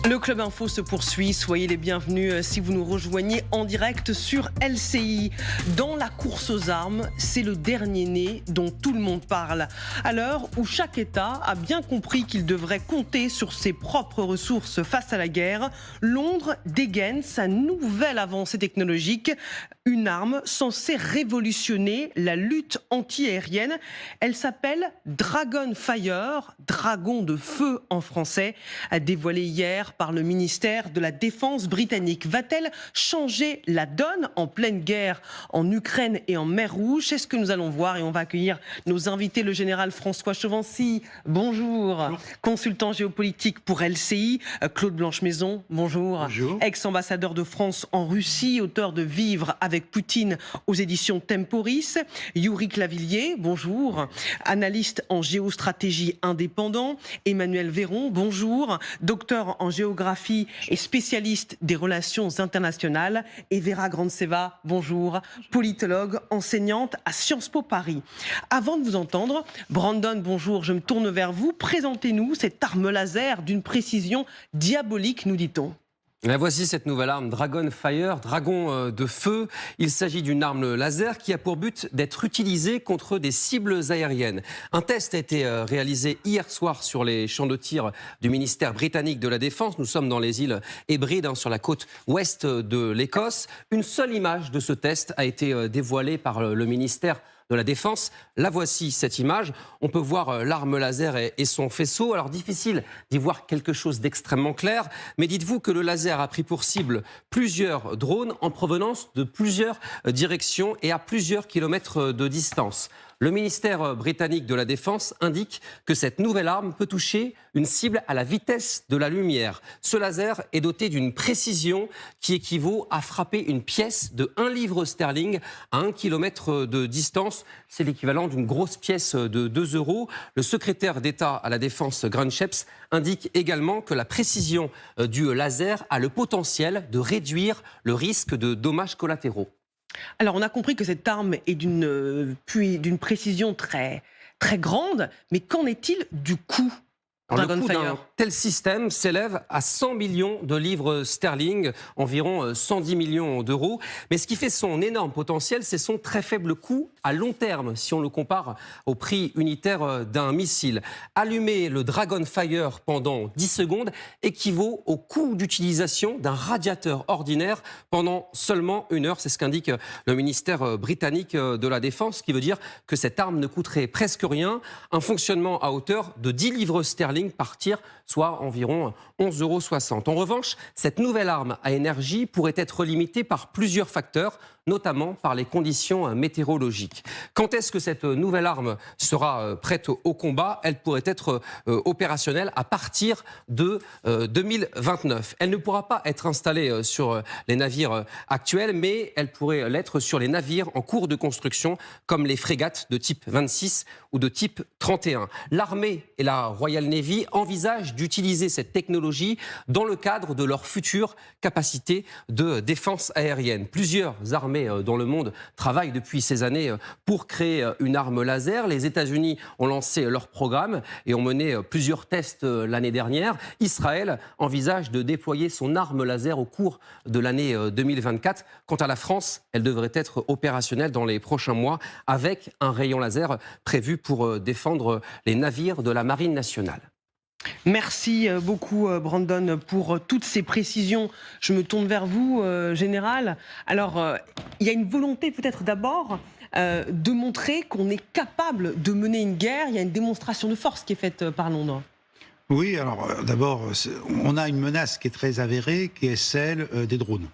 Le Club Info se poursuit, soyez les bienvenus si vous nous rejoignez en direct sur LCI. Dans la course aux armes, c'est le dernier né dont tout le monde parle. À l'heure où chaque État a bien compris qu'il devrait compter sur ses propres ressources face à la guerre, Londres dégaine sa nouvelle avancée technologique, une arme censée révolutionner la lutte anti-aérienne. Elle s'appelle Dragonfire, dragon de feu en français, dévoilée hier par le ministère de la Défense britannique. Va-t-elle changer la donne en pleine guerre en Ukraine et en mer Rouge? C'est ce que nous allons voir et on va accueillir nos invités, le général François Chauvency, bonjour. Bonjour. Consultant géopolitique pour LCI, Claude Blanche-Maison, bonjour. Bonjour. Ex-ambassadeur de France en Russie, auteur de Vivre avec Poutine aux éditions Temporis. Yuri Clavillier, bonjour. Analyste en géostratégie indépendant. Emmanuel Véron, bonjour. Docteur en géographie et spécialiste des relations internationales. Et Vera Grandseva, bonjour. Politologue, enseignante à Sciences Po Paris. Avant de vous entendre, Brandon, bonjour, je me tourne vers vous. Présentez-nous cette arme laser d'une précision diabolique, nous dit-on. La voici cette nouvelle arme Dragonfire, dragon de feu. Il s'agit d'une arme laser qui a pour but d'être utilisée contre des cibles aériennes. Un test a été réalisé hier soir sur les champs de tir du ministère britannique de la Défense. Nous sommes dans les îles Hébrides, sur la côte ouest de l'Écosse. Une seule image de ce test a été dévoilée par le ministère de la Défense. La voici, cette image. On peut voir l'arme laser et son faisceau. Alors difficile d'y voir quelque chose d'extrêmement clair, mais dites-vous que le laser a pris pour cible plusieurs drones en provenance de plusieurs directions et à plusieurs kilomètres de distance. Le ministère britannique de la Défense indique que cette nouvelle arme peut toucher une cible à la vitesse de la lumière. Ce laser est doté d'une précision qui équivaut à frapper une pièce de 1 livre sterling à 1 kilomètre de distance. C'est l'équivalent d'une grosse pièce de 2 €. Le secrétaire d'État à la Défense, Grant Shapps, indique également que la précision du laser a le potentiel de réduire le risque de dommages collatéraux. Alors, on a compris que cette arme est d'une précision très, très grande, mais qu'en est-il du coût? Le coût d'un tel système s'élève à 100 millions de livres sterling, environ 110 millions d'euros. Mais ce qui fait son énorme potentiel, c'est son très faible coût à long terme, si on le compare au prix unitaire d'un missile. Allumer le Dragonfire pendant 10 secondes équivaut au coût d'utilisation d'un radiateur ordinaire pendant seulement 1 heure. C'est ce qu'indique le ministère britannique de la Défense, qui veut dire que cette arme ne coûterait presque rien. Un fonctionnement à hauteur de 10 livres sterling par tir, soit environ 11,60 €. En revanche, cette nouvelle arme à énergie pourrait être limitée par plusieurs facteurs, notamment par les conditions météorologiques. Quand est-ce que cette nouvelle arme sera prête au combat? Elle pourrait être opérationnelle à partir de 2029. Elle ne pourra pas être installée sur les navires actuels, mais elle pourrait l'être sur les navires en cours de construction, comme les frégates de type 26 ou de type 31. L'armée et la Royal Navy envisagent d'utiliser cette technologie dans le cadre de leur future capacité de défense aérienne. Plusieurs armées dans le monde travaillent depuis ces années pour créer une arme laser. Les États-Unis ont lancé leur programme et ont mené plusieurs tests l'année dernière. Israël envisage de déployer son arme laser au cours de l'année 2024. Quant à la France, elle devrait être opérationnelle dans les prochains mois avec un rayon laser prévu pour défendre les navires de la Marine nationale. Merci beaucoup Brandon pour toutes ces précisions. Je me tourne vers vous, Général. Alors, il y a une volonté peut-être d'abord de montrer qu'on est capable de mener une guerre. Il y a une démonstration de force qui est faite par Londres. Oui, alors d'abord, on a une menace qui est très avérée, qui est celle des drones.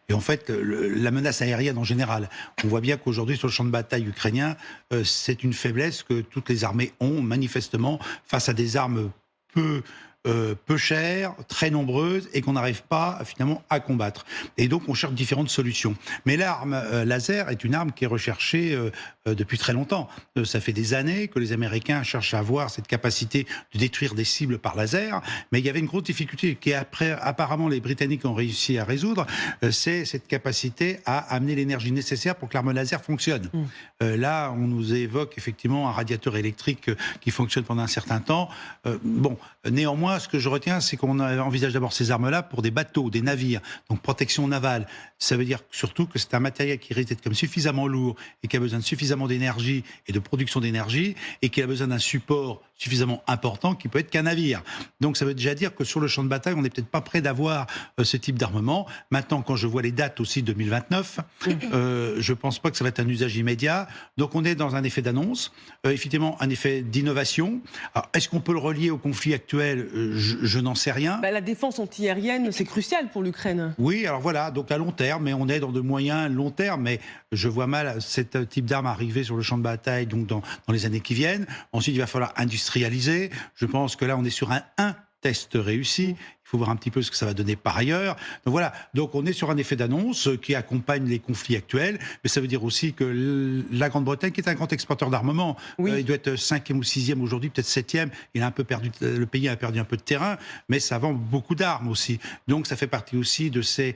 Et en fait, la menace aérienne en général, on voit bien qu'aujourd'hui, sur le champ de bataille ukrainien, c'est une faiblesse que toutes les armées ont, manifestement, face à des armes peu chères, très nombreuses, et qu'on n'arrive pas finalement à combattre. Et donc on cherche différentes solutions. Mais l'arme laser est une arme qui est recherchée depuis très longtemps. Ça fait des années que les Américains cherchent à avoir cette capacité de détruire des cibles par laser, mais il y avait une grosse difficulté qui apparemment les Britanniques ont réussi à résoudre, c'est cette capacité à amener l'énergie nécessaire pour que l'arme laser fonctionne. Là, on nous évoque effectivement un radiateur électrique qui fonctionne pendant un certain temps. Bon, néanmoins, moi, ce que je retiens, c'est qu'on envisage d'abord ces armes-là pour des bateaux, des navires, donc protection navale. Ça veut dire surtout que c'est un matériel qui risque d'être comme suffisamment lourd et qui a besoin de suffisamment d'énergie et de production d'énergie et qui a besoin d'un support suffisamment important qui peut être qu'un navire. Donc ça veut déjà dire que sur le champ de bataille, on n'est peut-être pas prêt d'avoir ce type d'armement. Maintenant, quand je vois les dates aussi 2029, je pense pas que ça va être un usage immédiat. Donc on est dans un effet d'annonce, effectivement un effet d'innovation. Alors, est-ce qu'on peut le relier au conflit actuel ? Je n'en sais rien. La défense antiaérienne, c'est crucial pour l'Ukraine. Oui, alors voilà, donc à long terme, mais on est dans de moyens long terme, mais je vois mal ce type d'arme arriver sur le champ de bataille donc dans les années qui viennent. Ensuite, il va falloir industrialiser. Je pense que là, on est sur un test réussi. Il faut voir un petit peu ce que ça va donner par ailleurs. Donc voilà, donc on est sur un effet d'annonce qui accompagne les conflits actuels, mais ça veut dire aussi que la Grande-Bretagne, qui est un grand exportateur d'armement, il doit être 5e ou 6e aujourd'hui, peut-être 7e, il a un peu perdu, le pays a perdu un peu de terrain, mais ça vend beaucoup d'armes aussi. Donc ça fait partie aussi de ces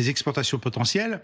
exportations potentielles,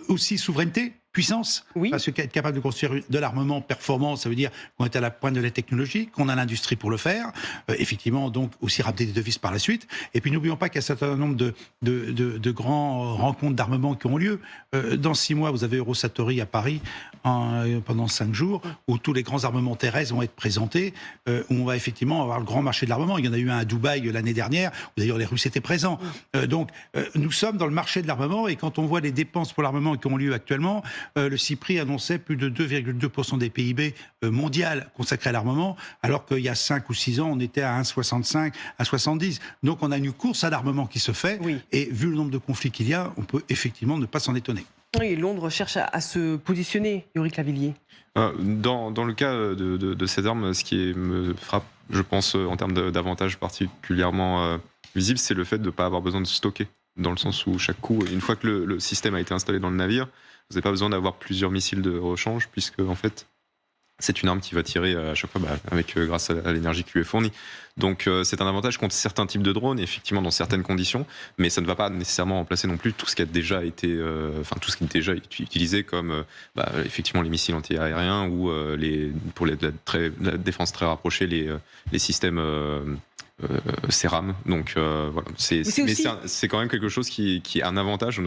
aussi souveraineté, puissance, parce qu'être capable de construire de l'armement performant, ça veut dire qu'on est à la pointe de la technologie, qu'on a l'industrie pour le faire, effectivement, donc aussi ramener des devises par la suite. Et puis n'oublions pas qu'il y a un certain nombre de grands rencontres d'armement qui ont lieu. Dans 6 mois, vous avez Eurosatory à Paris pendant 5 jours, où tous les grands armements terrestres vont être présentés, où on va effectivement avoir le grand marché de l'armement. Il y en a eu un à Dubaï l'année dernière, où d'ailleurs les Russes étaient présents. Donc nous sommes dans le marché de l'armement, et quand on voit les dépenses pour l'armement qui ont lieu actuellement, le CIPRI annonçait plus de 2,2% des PIB mondial consacré à l'armement, alors qu'il y a 5 ou 6 ans, on était à 1,65, à 70. Donc on a une course à l'armement qui se fait, et vu le nombre de conflits qu'il y a, on peut effectivement ne pas s'en étonner. Oui, Londres cherche à se positionner, Yorick Lavillier. Dans le cas de ces armes, ce qui me frappe, je pense, en termes d'avantages particulièrement visibles, c'est le fait de ne pas avoir besoin de stocker. Dans le sens où chaque coup, une fois que le système a été installé dans le navire, vous n'avez pas besoin d'avoir plusieurs missiles de rechange, puisque en fait, c'est une arme qui va tirer à chaque fois grâce à l'énergie qui lui est fournie. Donc c'est un avantage contre certains types de drones, effectivement dans certaines conditions, mais ça ne va pas nécessairement remplacer non plus tout ce qui a déjà été, tout ce qui est déjà utilisé comme effectivement les missiles anti-aériens ou pour la défense très rapprochée les systèmes CERAM. Donc voilà, c'est quand même quelque chose qui est un avantage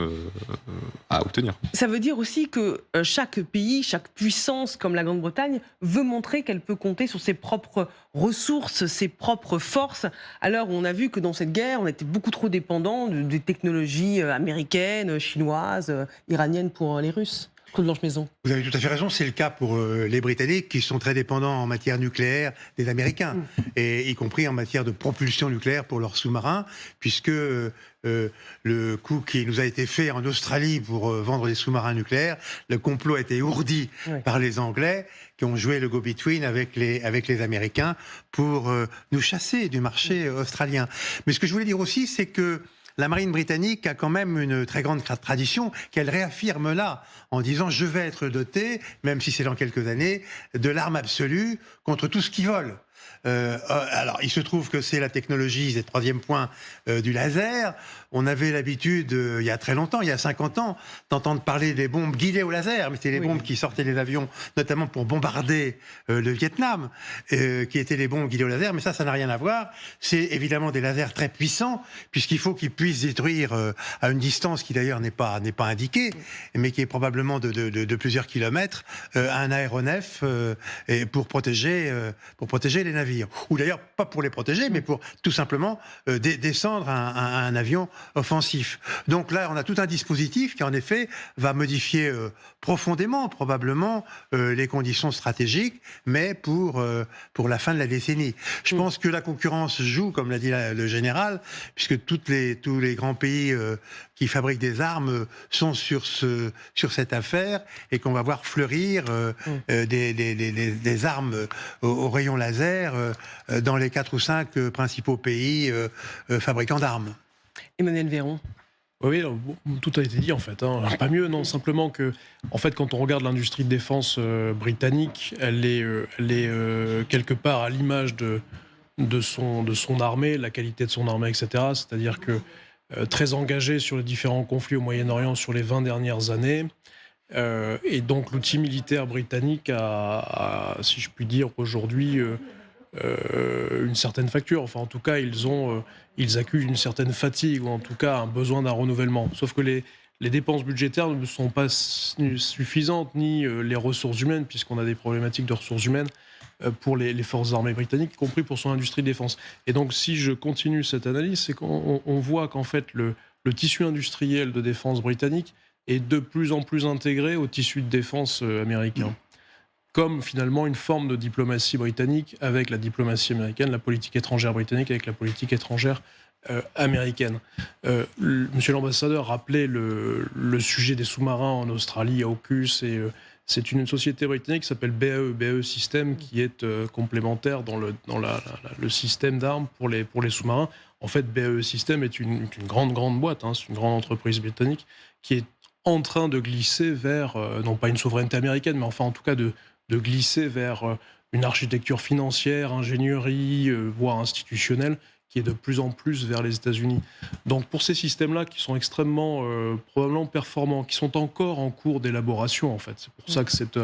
à obtenir. Ça veut dire aussi que chaque pays, chaque puissance comme la Grande-Bretagne veut montrer qu'elle peut compter sur ses propres ressources, ses propres forces, à l'heure où on a vu que dans cette guerre, on était beaucoup trop dépendant des technologies américaines, chinoises, iraniennes pour les Russes. Claude Blanche-Maison. Vous avez tout à fait raison, c'est le cas pour les Britanniques qui sont très dépendants en matière nucléaire des Américains, et y compris en matière de propulsion nucléaire pour leurs sous-marins, puisque le coup qui nous a été fait en Australie pour vendre des sous-marins nucléaires, le complot a été ourdi par les Anglais qui ont joué le go-between avec les Américains pour nous chasser du marché australien. Mais ce que je voulais dire aussi, c'est que la marine britannique a quand même une très grande tradition qu'elle réaffirme là, en disant « je vais être doté, même si c'est dans quelques années, de l'arme absolue contre tout ce qui vole ». Alors, il se trouve que c'est la technologie, c'est le troisième point, du laser. On avait l'habitude, il y a très longtemps, il y a 50 ans, d'entendre parler des bombes guidées au laser, mais c'était les bombes qui sortaient des avions, notamment pour bombarder le Vietnam, qui étaient les bombes guidées au laser, mais ça n'a rien à voir. C'est évidemment des lasers très puissants, puisqu'il faut qu'ils puissent détruire à une distance qui d'ailleurs n'est pas indiquée, mais qui est probablement de plusieurs kilomètres, un aéronef pour protéger les navires. Ou d'ailleurs, pas pour les protéger, mais pour tout simplement descendre un avion offensif. Donc là, on a tout un dispositif qui, en effet, va modifier profondément, probablement, les conditions stratégiques, mais pour la fin de la décennie. Je pense que la concurrence joue, comme l'a dit le général, puisque tous les grands pays qui fabriquent des armes sont sur cette affaire, et qu'on va voir fleurir des armes au rayon laser dans les 4 ou 5 principaux pays fabricants d'armes. Emmanuel Véron. Oui, tout a été dit en fait. Pas mieux, non. Simplement que, en fait, quand on regarde l'industrie de défense britannique, elle est quelque part à l'image de son armée, la qualité de son armée, etc. C'est-à-dire que très engagée sur les différents conflits au Moyen-Orient sur les 20 dernières années. Et donc l'outil militaire britannique a, si je puis dire, aujourd'hui une certaine facture. Enfin, en tout cas, ils accusent une certaine fatigue, ou en tout cas un besoin d'un renouvellement. Sauf que les dépenses budgétaires ne sont pas suffisantes, ni les ressources humaines, puisqu'on a des problématiques de ressources humaines pour les forces armées britanniques, y compris pour son industrie de défense. Et donc, si je continue cette analyse, c'est qu'on voit qu'en fait, le tissu industriel de défense britannique est de plus en plus intégré au tissu de défense américain. Comme finalement une forme de diplomatie britannique avec la diplomatie américaine, la politique étrangère britannique avec la politique étrangère américaine. Monsieur l'ambassadeur rappelait le sujet des sous-marins en Australie, à AUKUS, et c'est une société britannique qui s'appelle BAE System, qui est complémentaire dans le système d'armes pour les sous-marins. En fait, BAE System est une grande boîte, hein, c'est une grande entreprise britannique qui est en train de glisser vers, non pas une souveraineté américaine, mais enfin en tout cas de glisser vers une architecture financière, ingénierie, voire institutionnelle, qui est de plus en plus vers les États-Unis. Donc pour ces systèmes-là, qui sont extrêmement, probablement performants, qui sont encore en cours d'élaboration, en fait, c'est pour ça que c'est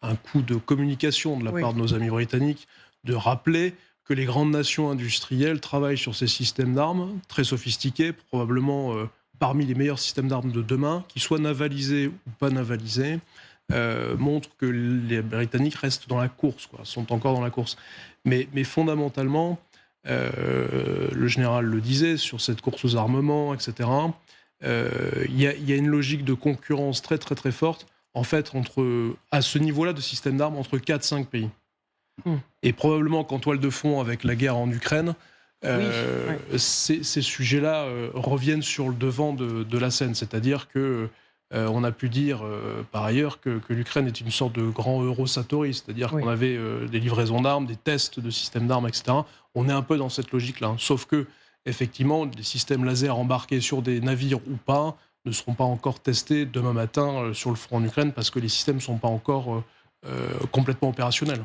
un coup de communication de la part de nos amis britanniques, de rappeler que les grandes nations industrielles travaillent sur ces systèmes d'armes très sophistiqués, probablement parmi les meilleurs systèmes d'armes de demain, qu'ils soient navalisés ou pas navalisés, montrent que les Britanniques restent dans la course, sont encore dans la course. Mais fondamentalement, le général le disait, sur cette course aux armements, etc., il y a une logique de concurrence très très très forte, en fait, à ce niveau-là de système d'armes, entre 4-5 pays. Et probablement qu'en toile de fond, avec la guerre en Ukraine, ces sujets-là reviennent sur le devant de la scène. C'est-à-dire que on a pu dire par ailleurs que l'Ukraine est une sorte de grand Eurosatori, c'est-à-dire qu'on avait des livraisons d'armes, des tests de systèmes d'armes, etc. On est un peu dans cette logique-là. Hein. Sauf que, effectivement, les systèmes laser embarqués sur des navires ou pas ne seront pas encore testés demain matin sur le front en Ukraine, parce que les systèmes ne sont pas encore complètement opérationnels.